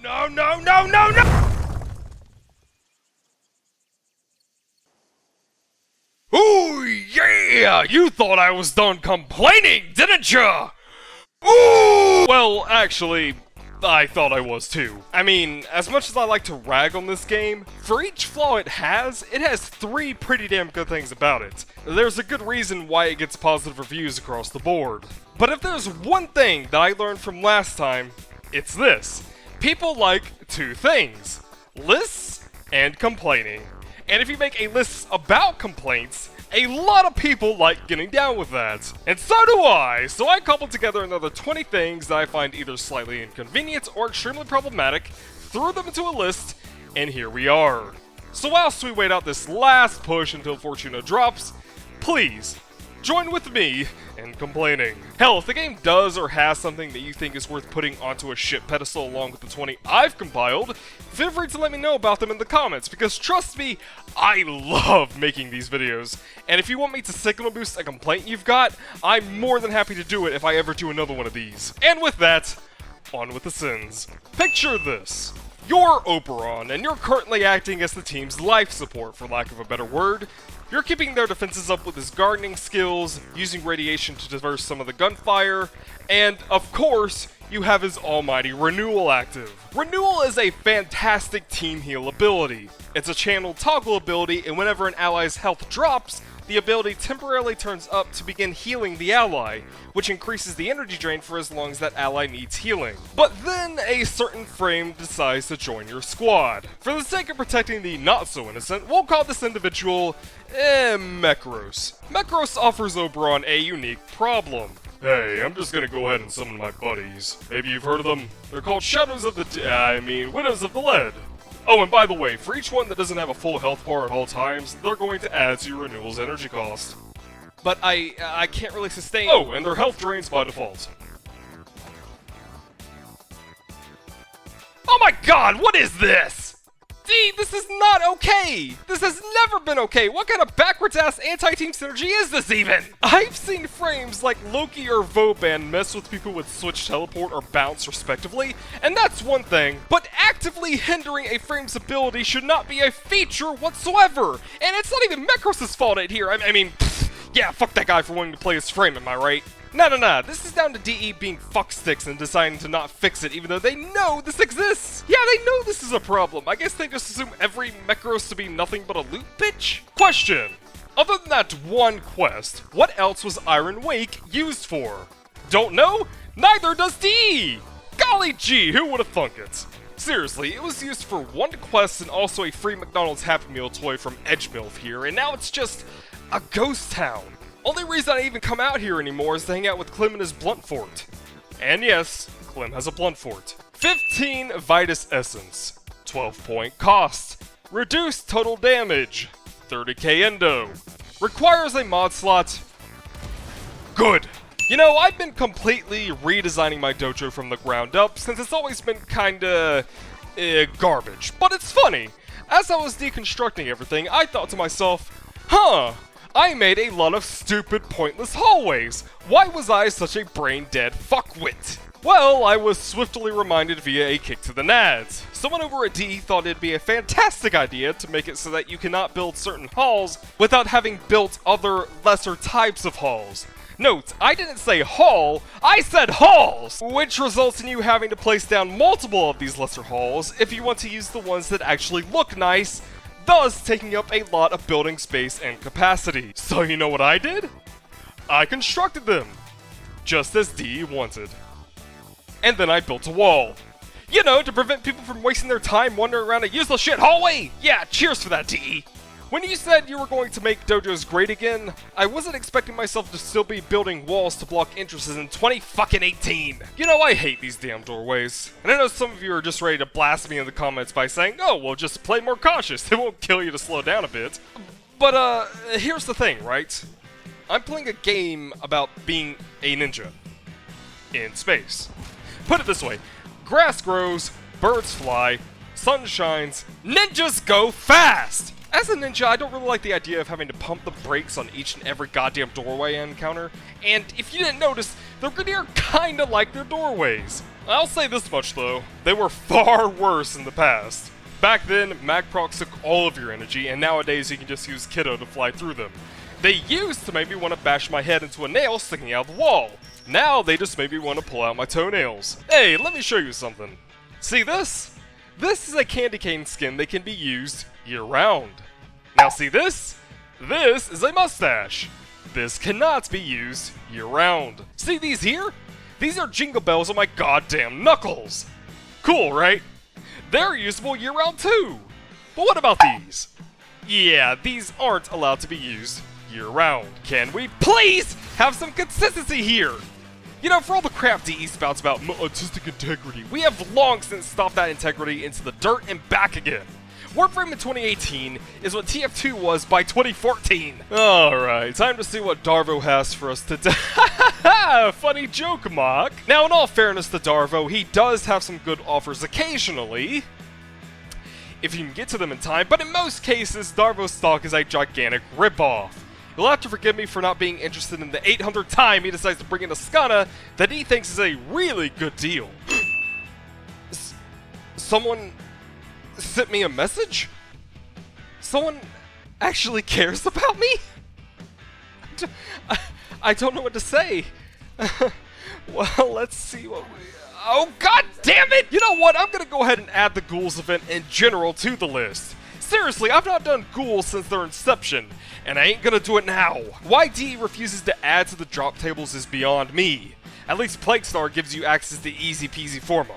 No, no, no, no, no! Ooh, yeah! You thought I was done complaining, didn't ya? Ooh! Well, actually, I thought I was too. I mean, as much as I like to rag on this game, for each flaw it has 3 pretty damn good things about it. There's a good reason why it gets positive reviews across the board. But if there's one thing that I learned from last time, it's this. People like 2 things. Lists and complaining. And if you make a list about complaints, a lot of people like getting down with that. And so do I! So I cobbled together another 20 things that I find either slightly inconvenient or extremely problematic, threw them into a list, and here we are. So whilst we wait out this last push until Fortuna drops, please, join with me in complaining. Hell, if the game does or has something that you think is worth putting onto a shit pedestal along with the 20 I've compiled, feel free to let me know about them in the comments, because trust me, I love making these videos. And if you want me to signal boost a complaint you've got, I'm more than happy to do it if I ever do another one of these. And with that, on with the sins. Picture this. You're Oberon, and you're currently acting as the team's life support, for lack of a better word. You're keeping their defenses up with his gardening skills, using radiation to diverse some of the gunfire, and, of course, you have his almighty Renewal active. Renewal is a fantastic team heal ability. It's a channel toggle ability, and whenever an ally's health drops, the ability temporarily turns up to begin healing the ally, which increases the energy drain for as long as that ally needs healing. But then a certain frame decides to join your squad. For the sake of protecting the not-so-innocent, we'll call this individual, Nekros. Nekros offers Oberon a unique problem. Hey, I'm just gonna go ahead and summon my buddies. Maybe you've heard of them? They're called Widows of the Lead. Oh, and by the way, for each one that doesn't have a full health bar at all times, they're going to add to your Renewal's energy cost. But I can't really sustain— Oh, and their health drains by default. Oh my god, what is this? D, this is not okay! This has never been okay! What kind of backwards-ass anti-team synergy is this even? I've seen frames like Loki or Vauban mess with people with Switch Teleport or Bounce respectively, and that's one thing, but actively hindering a frame's ability should not be a feature whatsoever! And it's not even Nekros' fault here, I mean, yeah, fuck that guy for wanting to play his frame, am I right? No, this is down to DE being fucksticks and deciding to not fix it even though they know this exists! Yeah, they know this is a problem. I guess they just assume every Nekros to be nothing but a loot bitch? Question. Other than that one quest, what else was Iron Wake used for? Don't know? Neither does DE! Golly gee, who would have thunk it? Seriously, it was used for one quest and also a free McDonald's Happy Meal toy from Edgemilf here, and now it's just a ghost town. Only reason I even come out here anymore is to hang out with Clem and his Blunt Fort. And yes, Clem has a Blunt Fort. 15 Vitus Essence, 12-point cost, reduced total damage, 30k endo, requires a mod slot. Good. You know, I've been completely redesigning my dojo from the ground up since it's always been kinda garbage, but it's funny. As I was deconstructing everything, I thought to myself, I made a lot of stupid, pointless hallways. Why was I such a brain-dead fuckwit? Well, I was swiftly reminded via a kick to the nads. Someone over at DE thought it'd be a fantastic idea to make it so that you cannot build certain halls without having built other, lesser types of halls. Note, I didn't say hall, I said halls! Which results in you having to place down multiple of these lesser halls if you want to use the ones that actually look nice, thus taking up a lot of building space and capacity. So you know what I did? I constructed them, just as DE wanted. And then I built a wall. You know, to prevent people from wasting their time wandering around a useless shit hallway! Yeah, cheers for that, DE! When you said you were going to make dojos great again, I wasn't expecting myself to still be building walls to block entrances in 2018. You know, I hate these damn doorways. And I know some of you are just ready to blast me in the comments by saying, oh, well, just play more cautious. It won't kill you to slow down a bit. But, here's the thing, right? I'm playing a game about being a ninja. In space. Put it this way. Grass grows, birds fly, sun shines, ninjas go fast! As a ninja, I don't really like the idea of having to pump the brakes on each and every goddamn doorway I encounter, and if you didn't notice, the Grenadier kinda like their doorways. I'll say this much though, they were far worse in the past. Back then, mag procs took all of your energy, and nowadays you can just use Kiddo to fly through them. They used to make me want to bash my head into a nail sticking out of the wall. Now they just make me want to pull out my toenails. Hey, let me show you something. See this? This is a candy cane skin that can be used year-round. Now see this? This is a mustache. This cannot be used year-round. See these here? These are jingle bells on my goddamn knuckles. Cool, right? They're usable year-round too. But what about these? Yeah, these aren't allowed to be used year-round. Can we please have some consistency here? You know, for all the crap DE spouts about artistic integrity, we have long since stopped that integrity into the dirt and back again. Warframe in 2018 is what TF2 was by 2014. Alright, time to see what Darvo has for us today. Funny joke, Mock. Now, in all fairness to Darvo, he does have some good offers occasionally, if you can get to them in time, but in most cases, Darvo's stock is a gigantic ripoff. You'll have to forgive me for not being interested in the 800th time he decides to bring in a Skana that he thinks is a really good deal. Someone sent me a message? Someone actually cares about me? I don't know what to say. Well, let's see what we... Oh, god damn it! You know what? I'm gonna go ahead and add the Ghouls event in general to the list. Seriously, I've not done Ghouls since their inception, and I ain't gonna do it now. Why DE refuses to add to the drop tables is beyond me. At least Plaguestar gives you access to easy peasy forma.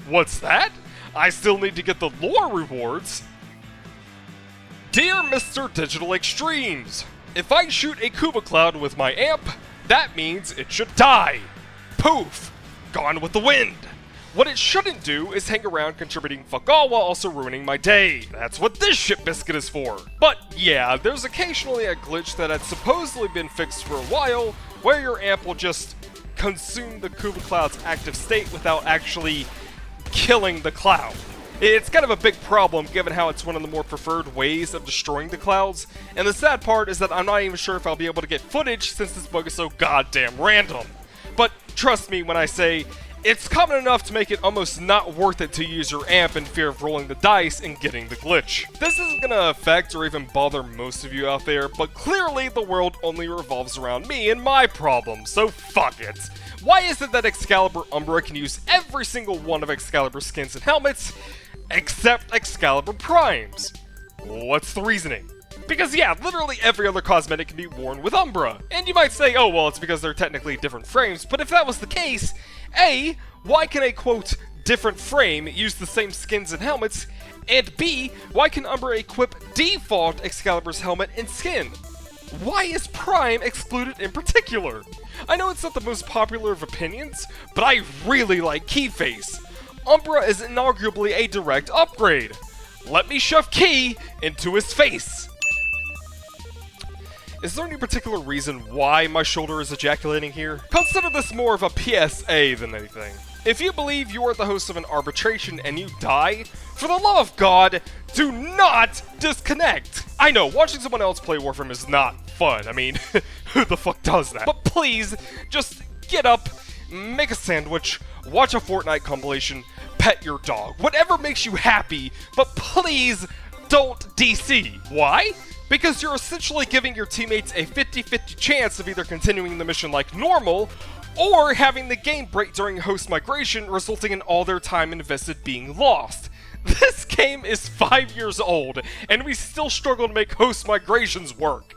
What's that? I still need to get the lore rewards. Dear Mr. Digital Extremes, if I shoot a Kuva Cloud with my amp, that means it should die. Poof! Gone with the wind. What it shouldn't do is hang around contributing fuck all while also ruining my day. That's what this shit biscuit is for. But yeah, there's occasionally a glitch that had supposedly been fixed for a while, where your amp will just consume the Kuva Cloud's active state without actually killing the cloud. It's kind of a big problem given how it's one of the more preferred ways of destroying the clouds, and the sad part is that I'm not even sure if I'll be able to get footage since this bug is so goddamn random. But trust me when I say, it's common enough to make it almost not worth it to use your amp in fear of rolling the dice and getting the glitch. This isn't gonna affect or even bother most of you out there, but clearly the world only revolves around me and my problems, so fuck it. Why is it that Excalibur Umbra can use every single one of Excalibur's skins and helmets, except Excalibur Primes? What's the reasoning? Because yeah, literally every other cosmetic can be worn with Umbra. And you might say, oh well, it's because they're technically different frames, but if that was the case, A, why can a quote, different frame use the same skins and helmets, and B, why can Umbra equip default Excalibur's helmet and skin? Why is Prime excluded in particular? I know it's not the most popular of opinions, but I really like Keyface. Umbra is inarguably a direct upgrade. Let me shove Key into his face. Is there any particular reason why my shoulder is ejaculating here? Consider this more of a PSA than anything. If you believe you are the host of an arbitration and you die, for the love of God, do not disconnect! I know, watching someone else play Warframe is not fun. I mean, who the fuck does that? But please, just get up, make a sandwich, watch a Fortnite compilation, pet your dog. Whatever makes you happy, but please don't DC. Why? Because you're essentially giving your teammates a 50-50 chance of either continuing the mission like normal, or having the game break during host migration, resulting in all their time invested being lost. This game is 5 years old, and we still struggle to make host migrations work.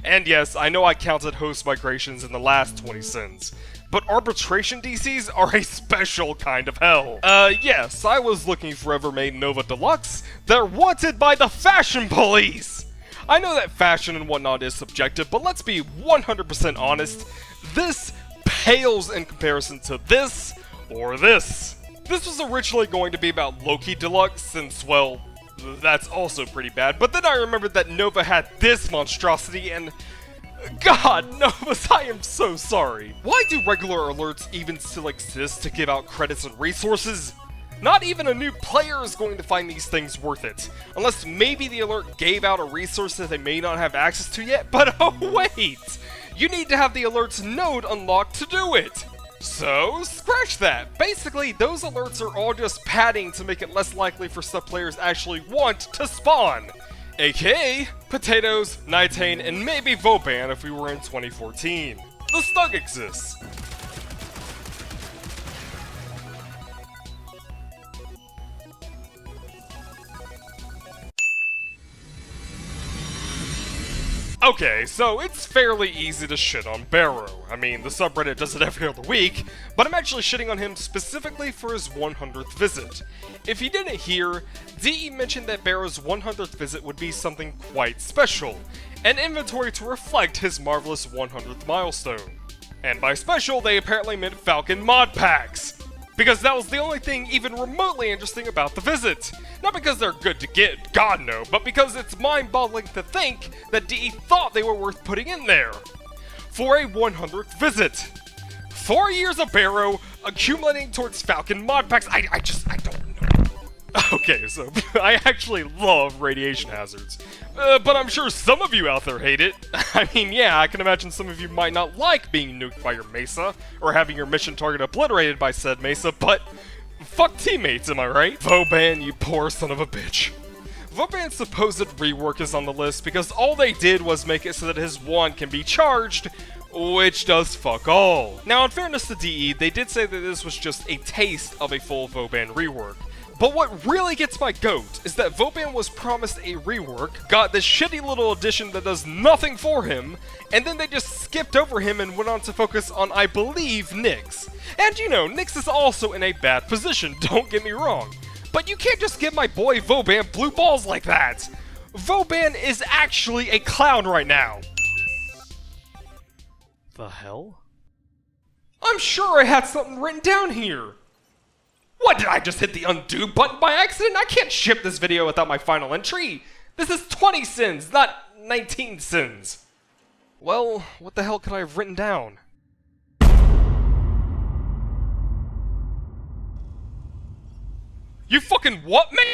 And yes, I know I counted host migrations in the last 20 cents, but arbitration DCs are a special kind of hell. Yes, I was looking for Evermade Nova Deluxe. They're wanted by the fashion police! I know that fashion and whatnot is subjective, but let's be 100% honest. This pales in comparison to this or this. This was originally going to be about Loki Deluxe, since, well, that's also pretty bad. But then I remembered that Nova had this monstrosity, and God, Novas, I am so sorry. Why do regular alerts even still exist to give out credits and resources? Not even a new player is going to find these things worth it, unless maybe the alert gave out a resource that they may not have access to yet, but oh wait! You need to have the alerts node unlocked to do it! So, scratch that! Basically, those alerts are all just padding to make it less likely for stuff players actually want to spawn. AKA, Potatoes, Nitane, and maybe Vauban if we were in 2014. The Stug exists. Okay, so it's fairly easy to shit on Baro. I mean, the subreddit does it every other week, but I'm actually shitting on him specifically for his 100th visit. If you didn't hear, DE mentioned that Baro's 100th visit would be something quite special, an inventory to reflect his marvelous 100th milestone. And by special, they apparently meant Falcon mod packs. Because that was the only thing even remotely interesting about the visit. Not because they're good to get, god no, but because it's mind-boggling to think that DE thought they were worth putting in there. For a 100th visit. 4 years of Baro accumulating towards Falcon mod packs, I don't know. Okay, so I actually love radiation hazards, but I'm sure some of you out there hate it. I mean, yeah, I can imagine some of you might not like being nuked by your Mesa, or having your mission target obliterated by said Mesa, but fuck teammates, am I right? Vauban, you poor son of a bitch. Vauban's supposed rework is on the list because all they did was make it so that his wand can be charged, which does fuck all. Now, in fairness to DE, they did say that this was just a taste of a full Vauban rework. But what really gets my goat is that Vauban was promised a rework, got this shitty little addition that does nothing for him, and then they just skipped over him and went on to focus on, I believe, Nyx. And you know, Nyx is also in a bad position, don't get me wrong. But you can't just give my boy Vauban blue balls like that! Vauban is actually a clown right now! The hell? I'm sure I had something written down here! What, did I just hit the undo button by accident? I can't ship this video without my final entry! This is 20 sins, not 19 sins! Well, what the hell could I have written down? You fucking what, man?